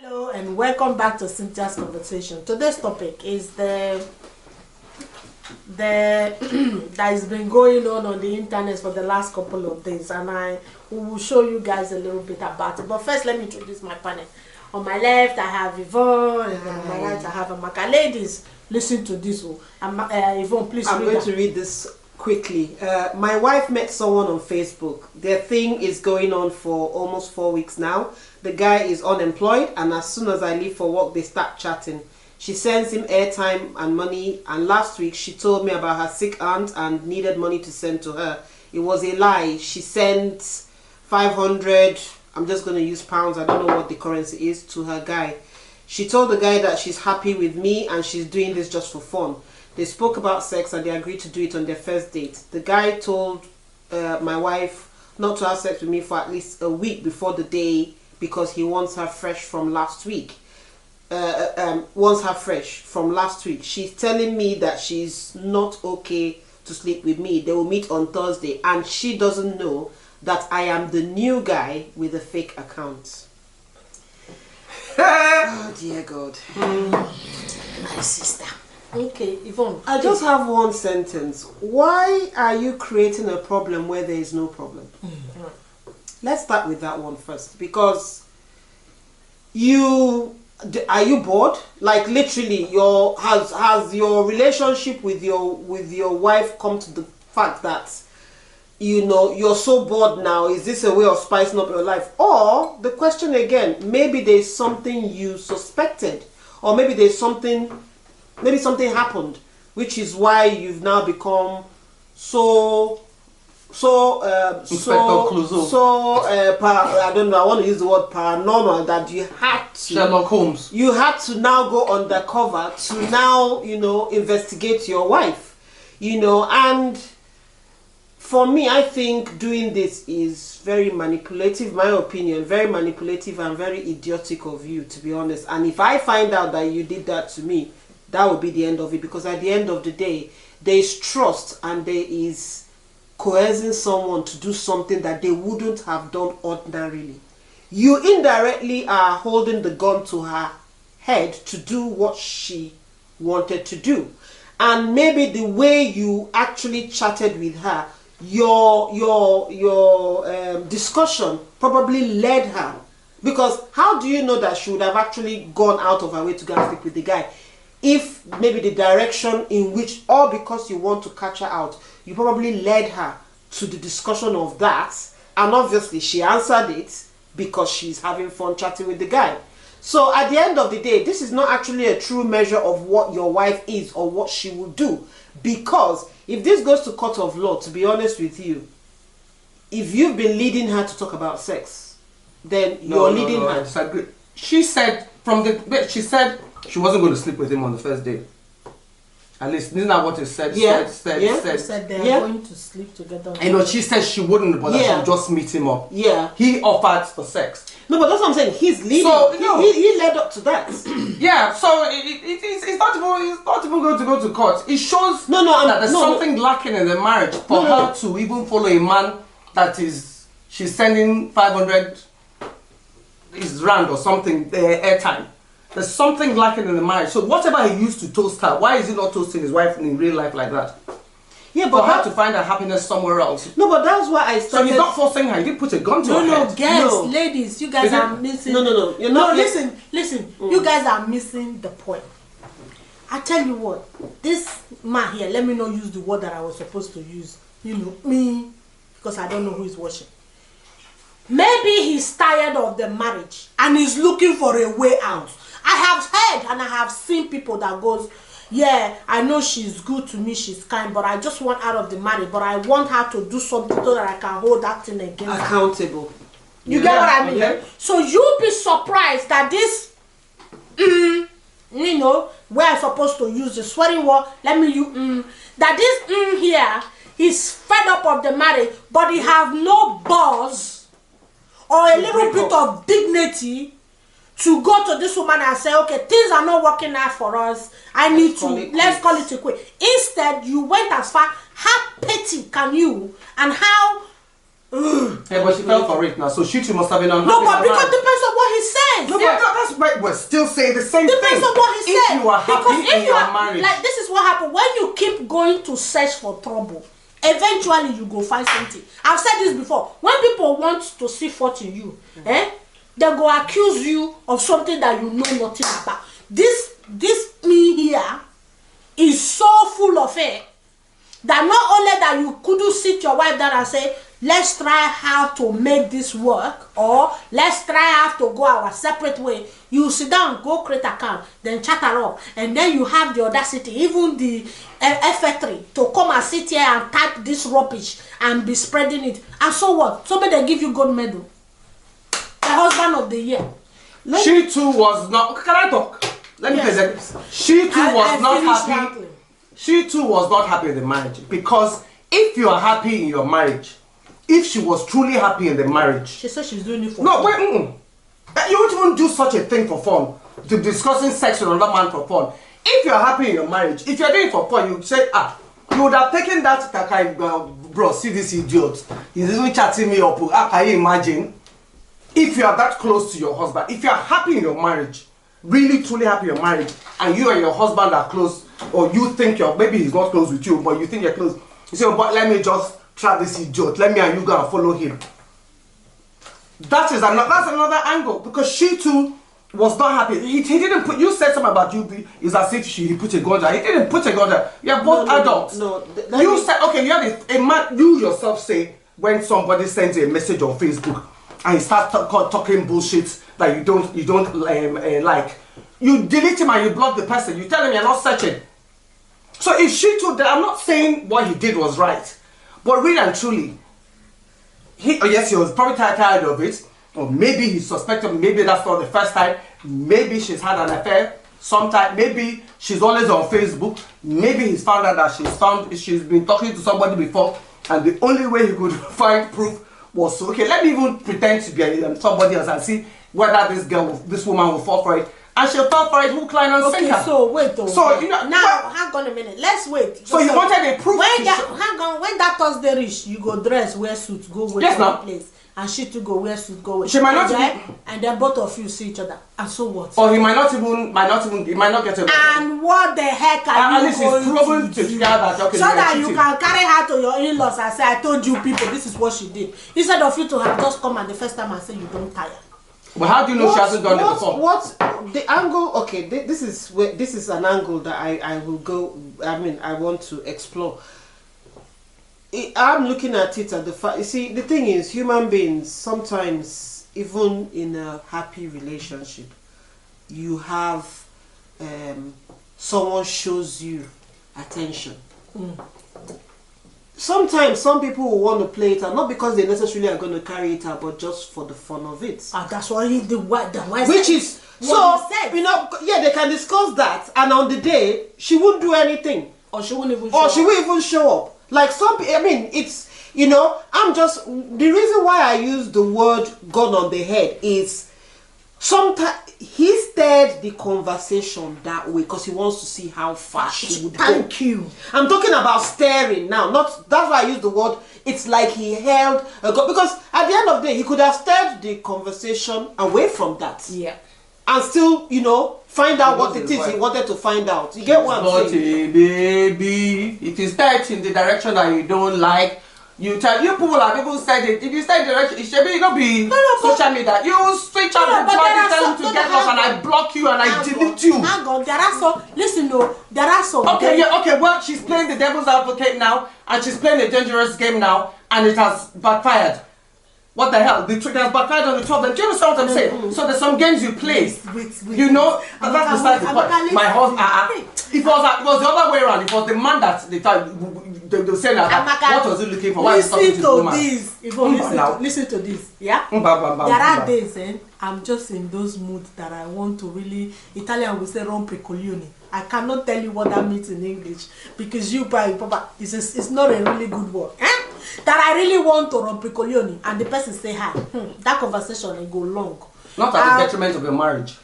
Hello and welcome back to Cynthia's Conversation. Today's topic is the that has been going on the internet for the last couple of days, and I will show you guys a little bit about it. But first, let me introduce my panel. On my left, I have Yvonne, and on my right, I have Amaka. Ladies, listen to this one. Yvonne, please I'm going to read this quickly. My wife met someone on Facebook. Their thing is going on for almost 4 weeks now. The guy is unemployed, and as soon as I leave for work, they start chatting. She sends him airtime and money, and last week she told me about her sick aunt and needed money to send to her. It was a lie. She sent 500, I'm just going to use pounds, I don't know what the currency is, to her guy. She told the guy that she's happy with me and she's doing this just for fun. They spoke about sex and they agreed to do it on their first date. The guy told my wife not to have sex with me for at least a week before the day because he wants her fresh from last week. She's telling me that she's not okay to sleep with me. They will meet on Thursday, and she doesn't know that I am the new guy with a fake account. Oh dear God. my sister. Okay, Yvonne. I just have one sentence. Why are you creating a problem where there is no problem? Let's start with that one first, because are you bored? Like literally, has your relationship with your wife come to the fact that you're so bored now? Is this a way of spicing up your life? Or the question again, maybe there's something you suspected, or maybe something happened, which is why you've now become I don't know, I want to use the word paranormal, that you had to Sherlock Holmes. You had to now go undercover to now, investigate your wife. And for me, I think doing this is very manipulative, my opinion, very manipulative and very idiotic of you, to be honest. And if I find out that you did that to me, that would be the end of it, because at the end of the day, there is trust and there is coercing someone to do something that they wouldn't have done ordinarily. You indirectly are holding the gun to her head to do what she wanted to do. And maybe the way you actually chatted with her, your discussion probably led her. Because how do you know that she would have actually gone out of her way to go and sleep with the guy? If maybe the direction in which, or because you want to catch her out, you probably led her to the discussion of that, and obviously she answered it because she's having fun chatting with the guy. So at the end of the day, this is not actually a true measure of what your wife is or what she will do. Because if this goes to court of law, to be honest with you, if you've been leading her to talk about sex, then you're leading her. I disagree. She said she said she wasn't going to sleep with him on the first day. At least, isn't that what it said? Said they are going to sleep together. She said she wouldn't, but that she would just meet him up. Yeah. He offered for sex. No, but that's what I'm saying. He's leading. So, he led up to that. Yeah, so it's not even going to go to court. It shows that there's something lacking in the marriage for her to even follow a man that she's sending 500 rand or something, airtime. There's something lacking in the marriage. So whatever he used to toast her, why is he not toasting his wife in real life like that? Yeah, but for her to find her happiness somewhere else. No, but that's why I started. So he's not forcing her. He didn't put a gun to her head. Girls, ladies, you guys are missing. No. You're not. Listen. You guys are missing the point. I tell you what, this man here. Let me not use the word that I was supposed to use. Me, because I don't know who is watching. Maybe he's tired of the marriage and he's looking for a way out. I have heard and I have seen people that goes, yeah, I know she's good to me, she's kind, but I just want out of the marriage, but I want her to do something so that I can hold that thing against her. Accountable. You get what I mean? Okay. So you'll be surprised that this, where I'm supposed to use the swearing word, let me use, that this here is fed up of the marriage, but he have no balls or a little bit of dignity to go to this woman and say, okay, things are not working out for us. Let's call it a quit. Instead, you went as far. How petty can you? And how? Yeah, but she fell for it now, so she too must have been unhappy. No, but because depends on what he Depends. No, but that's right. We're still saying the same thing. Depends on what he if said. You are happy because in your marriage. Like, this is what happens when you keep going to search for trouble. Eventually, you go find something. I've said this before. When people want to see fault in you, they go accuse you of something that you know nothing about. This me here is so full of it that not only that you couldn't sit your wife down and say, let's try how to make this work, or let's try how to go our separate way. You sit down, go create account, then chat her up, and then you have the audacity, even the effetry, to come and sit here and type this rubbish and be spreading it. And so what? Somebody they give you gold medal, the husband of the year. She too was not. Can I talk? Let me present this. She too was not happy. Frankly. She too was not happy in the marriage, because if you are happy in your marriage, if she was truly happy in the marriage, she said she's doing it for no, fun. wait, you won't even do such a thing for fun, to discussing sex with another man for fun. If you are happy in your marriage, if you are doing it for fun, you say, you would have taken that kind, bro, see this idiot, he's even chatting me up. Can you imagine? If you are that close to your husband, if you are happy in your marriage, really truly happy in your marriage, and you and your husband are close, or you think maybe he's not close with you, but you think you're close, you say, but let me just trap this idiot, let me and you go and follow him. That's another angle, because she too was not happy. He didn't put, you said something about you, it's as if he put a gun there. He didn't put a gun there. You're both adults. You said, okay, you have a man, you yourself say, when somebody sends you a message on Facebook, and he starts talking bullshit that you don't like, you delete him and you block the person. You tell him you're not searching. So if she too, I'm not saying what he did was right, but really and truly, yes, he was probably tired of it, or maybe he suspected, maybe that's not the first time, maybe she's had an affair sometime, maybe she's always on Facebook, maybe he's found out that she's been talking to somebody before, and the only way he could find proof was, okay, let me even pretend to be somebody else and see whether this woman will fall for it. And she'll fall for it, hook, line, and sinker. Okay, so wait though. So, now, hang on a minute. Let's wait. So you wanted a proof. When that Thursday reach, you go dress, wear suit, go wait for the place. And she too go wear suit, go wait. She might not and then both of you see each other. And so what? Or he might not get a. And what the heck are you going to do? That, okay, so that you can carry her to your in-laws and say, I told you people, this is what she did. Instead of you to have just come and the first time and say you don't tire. But how do you know she hasn't done it before? What the angle? Okay, this is an angle that I will go. I mean, I want to explore. I'm looking at it at the fact. You see, the thing is, human beings sometimes, even in a happy relationship, you have someone shows you attention. Sometimes some people will want to play it out, not because they necessarily are going to carry it out, but just for the fun of it. That's why the wife which is so said. Yeah, they can discuss that, and on the day she won't do anything, or she won't even show up. Like I mean, it's I'm just, the reason why I use the word gun on the head is sometimes he stirred the conversation that way because he wants to see how far she would go. Thank you. I'm talking about staring now, not, that's why I use the word, it's like he held a gun, because at the end of the day he could have stirred the conversation away from that. Yeah. And still, find out what it is he wanted to find out. You get what I'm saying? Baby, it is that in the direction that you don't like. You people have even said it. If you say direction, it should be social media. You switch on the body, tell him to get lost, and I block you and I delete you. Hang on, there are some. Listen, though, there are some. Okay, okay. Well, she's playing the devil's advocate now, and she's playing a dangerous game now, and it has backfired. What the hell? The trick has backfired on the 12. Do you understand what I'm saying? So there's some games you play. Wait. That's besides the point. My husband, it was the other way around. It was the man that they said that. What was he looking for? Why is he talking to the woman? Listen to this. Yeah. There are days, I'm just in those moods that I want to really. Italian will say rompicoglioni. I cannot tell you what that means in English because Papa, it's not a really good word. That I really want to rompicoglioni, and the person say hi. That conversation will go long. Not at the detriment of your marriage.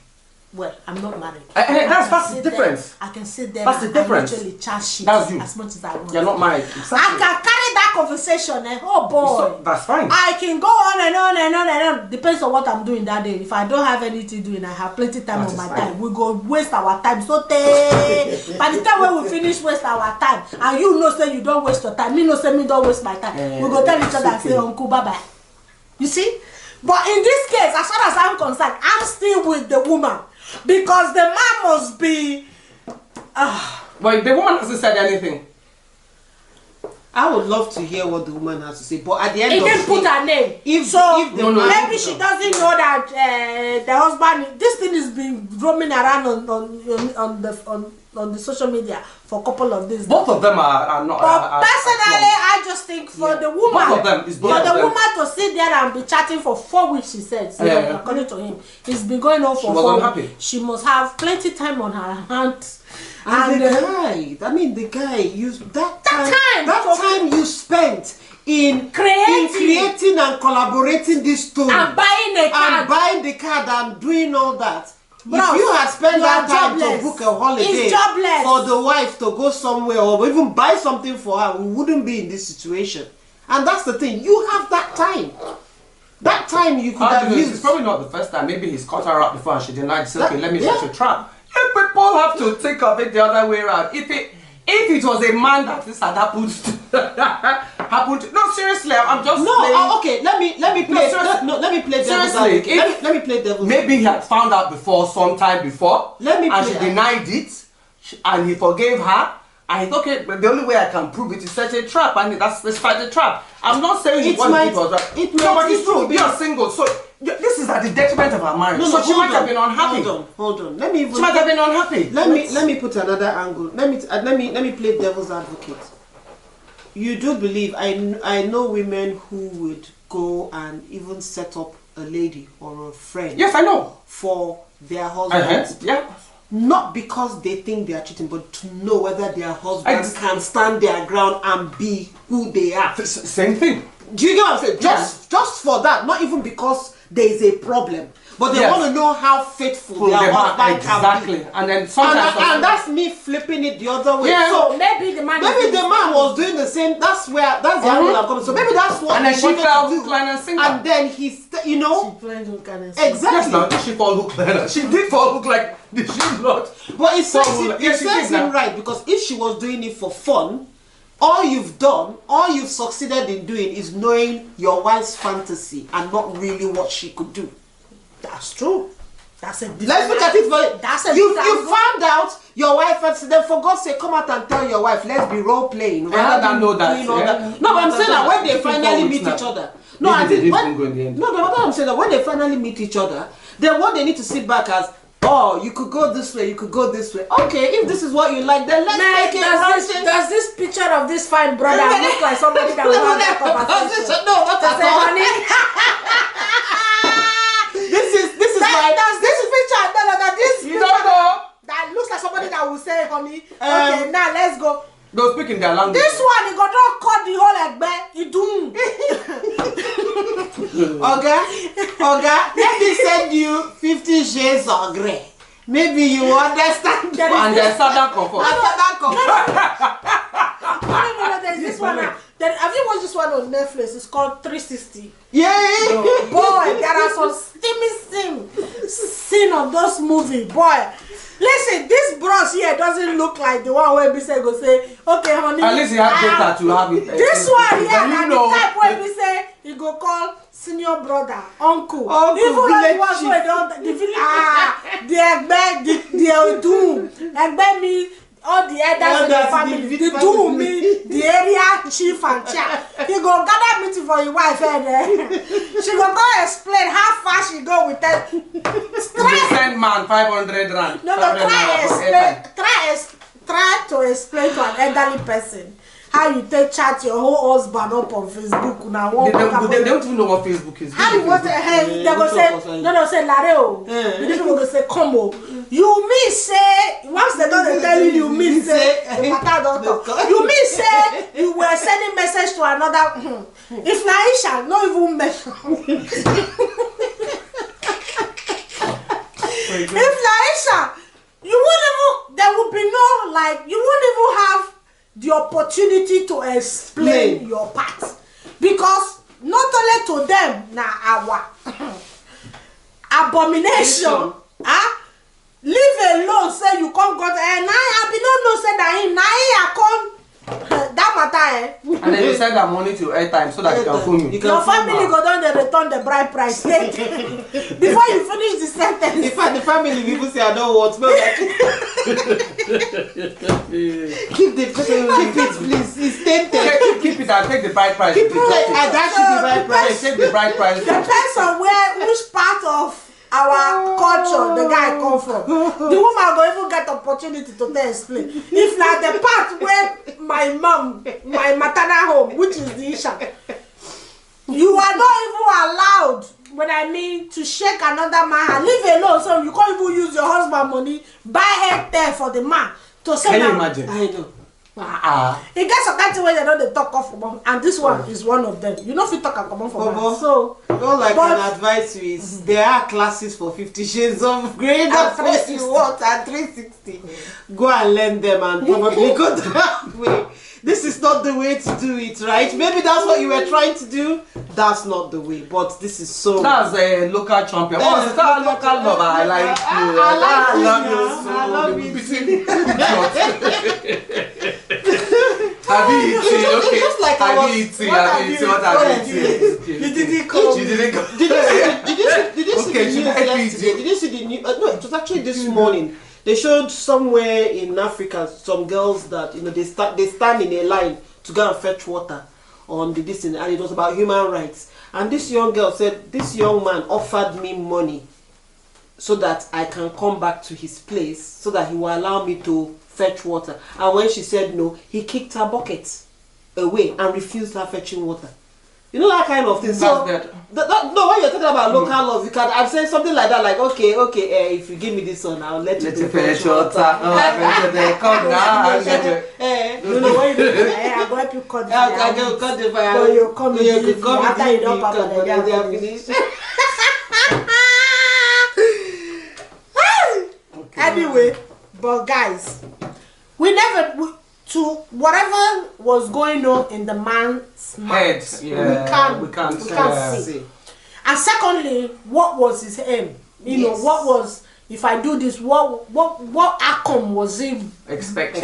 Well, I'm not married. That's the difference. I can sit there and actually chat shit that's you. as much as I want. You're not married. Exactly. I can carry started that conversation, oh boy. So, that's fine. I can go on and on and on and on. Depends on what I'm doing that day. If I don't have anything doing, I have plenty time on my time. We go waste our time. So by the time when we finish waste our time, and you know say you don't waste your time, me know say me don't waste my time. We go tell each other and say, Uncle, bye bye. You see? But in this case, as far as I'm concerned, I'm still with the woman. Because the man must be... But the woman hasn't said anything. I would love to hear what the woman has to say, but at the end of the day, didn't put her name. Maybe she doesn't know that the husband. This thing has been roaming around on the social media for a couple of days. Both of them are not. But personally, I just think for the woman, both of them is both for of the them. woman to sit there and be chatting for 4 weeks, she said, according to him, it's been going on for 4 weeks. She must have plenty time on her hands. And the guy used that time you spent in creating and collaborating this story and buying the card and doing all that. Bro, if you had spent that time to book a holiday for the wife to go somewhere or even buy something for her, we wouldn't be in this situation. And that's the thing, you have that time. That time you could have used. It's probably not the first time. Maybe he's caught her up before and she denied. Said, okay, let me set a trap. If people have to think of it the other way around. If it was a man that this had happened to, no, seriously, I'm just playing. Okay, let me play. Let me play devil's advocate. Let me play devil's. Maybe he had found out before, sometime before, and she denied it, and he forgave her. And he thought, okay, but the only way I can prove it is set a trap, and let's fight the trap. I'm not saying it was right. No, but it's true. You're single, so this is at the detriment of her marriage. So she might have been unhappy. Hold on. She might have been unhappy. Let me put another angle. Let me play devil's advocate. You do believe I know women who would go and even set up a lady or a friend. Yes, I know. For their husbands. Yeah. Not because they think they are cheating, but to know whether their husbands can stand their ground and be who they are. Same thing. Do you get what I'm saying? Just for that, not even because there is a problem, but they want to know how faithful their husband can be. And then sometimes and that's me flipping it the other way. Yeah. So maybe the man was doing the same. That's the angle I'm coming. So maybe that's what. And then she fell hook, line, and sinker. And then he's, She played hook, line, and sinker. Exactly. Yes, now did she fall hook, line? She did fall hook, like did she not? But it serves him right, because if she was doing it for fun, all you've succeeded in doing is knowing your wife's fantasy and not really what she could do. That's true. Let's look at it for it. You found out your wife, and then for God's sake, come out and tell your wife, let's be role playing rather than doing all that. No, but I'm saying that when they finally meet each other. No, I think I'm saying that when they finally meet each other, then what they need to sit back as, oh, you could go this way, you could go this way. Okay, if this is what you like, then let's make it. Does this picture of this fine brother look like somebody that will have that conversation? No, not at all. This picture. You don't know. That looks like somebody that will say, honey, okay, now let's go. Go speak in their language. This one, he got not cut the whole egbe. He do. Okay, let me send you 50 shades of grey. Maybe you understand. And there's Southern Comfort. No, there's this one. Have you watched this one on Netflix? It's called 360. Yeah. Boy, there are some steamy scene of those movies. Boy, listen, this bros here doesn't look like the one where we say go say, okay, honey. At least he has data to have it. This one here, and the type where we say he go call senior brother, uncle. Even the ones where the village, the egbe, the doom, egbe me. All the elders in the family, the do me, the area chief and chair. He go gather meeting for your wife and she go explain how far she go with that. Send man 500 rand. No, try to explain to an elderly person how you take chat your whole husband up on Facebook. Now they don't even know what Facebook is. How you want to they go say no say Lareo. You didn't go say combo. You mean say once they don't tell you mean say you mean say you were sending message to another if Naisha not even mention if Naisha you won't even there would be no like you won't even have the the opportunity to explain your part, because not only to them na our abomination. Leave alone, say you come got and I be no say that him na I come that matter and then you send that money to airtime so that you can phone you. Your family go down and return the bride price before you finish the sentence. In fact, the family people say I don't want keep it please. It's tempted. Keep it and take the bride price. Keep it that should be bride price. Take the bride price. Depends on which part of our culture the guy come from. The woman go even get opportunity to explain. If like the part where my mom, my maternal home, which is the Isha, you are not even allowed, when I mean, to shake another man, leave alone, so you can't even use your husband money, buy head there for the man to say. Can you imagine? I know. It gets a kind of way they don't they talk off for, and this one is one of them. You know if you talk about for man. So all I can advise you is there are classes for 50 Shades of Grey. That's what you want at 360. Go and learn them and probably go that way. This is not the way to do it, right? Maybe that's what you were trying to do. That's not the way, but this is so. That's a local champion. Oh, it's a local lover. I like you. I love you. Have you eaten? Okay. Have you eaten? What have you eaten? You didn't come. You didn't come. Did you see the news yesterday? Did you see the news? No, it was actually this morning. They showed somewhere in Africa some girls that they stand in a line to go and fetch water on the distance, and it was about human rights. And this young girl said, this young man offered me money so that I can come back to his place, so that he will allow me to fetch water. And when she said no, he kicked her bucket away and refused her fetching water. You know that kind of thing. So no, when you're talking about local laws, you can. I'm saying something like that, like okay, if you give me this one, I'll let you fetch water. Come now. You know when you do I go help you cut the fire. I go cut the fire. So you come after you don't pop and they are finished. Anyway, but guys, to whatever was going on in the man's mind, we can't see. And secondly, what was his aim? You know, what was, if I do this, what outcome was he expecting?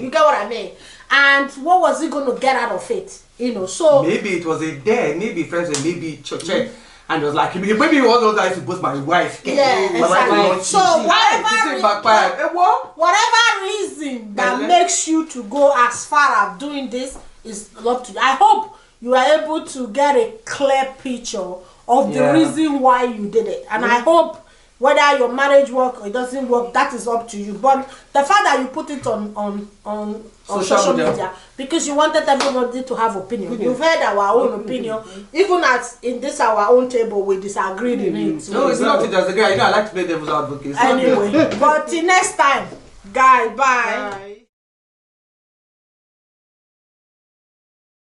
You get what I mean? And what was he going to get out of it? You know, so maybe it was a dare, maybe friends, and maybe church. And it was like, maybe all those guys supposed my wife. Yeah, exactly. So whatever reason that makes you to go as far as doing this is up to you. I hope you are able to get a clear picture of the reason why you did it. And I hope whether your marriage works or it doesn't work, that is up to you. But the fact that you put it on social media because you wanted everybody to have opinion. You've heard our own opinion. Even as in this our own table, we disagreed in it. No, it's not to disagree. I like to play devil's advocate. Anyway, but till next time, guys, bye.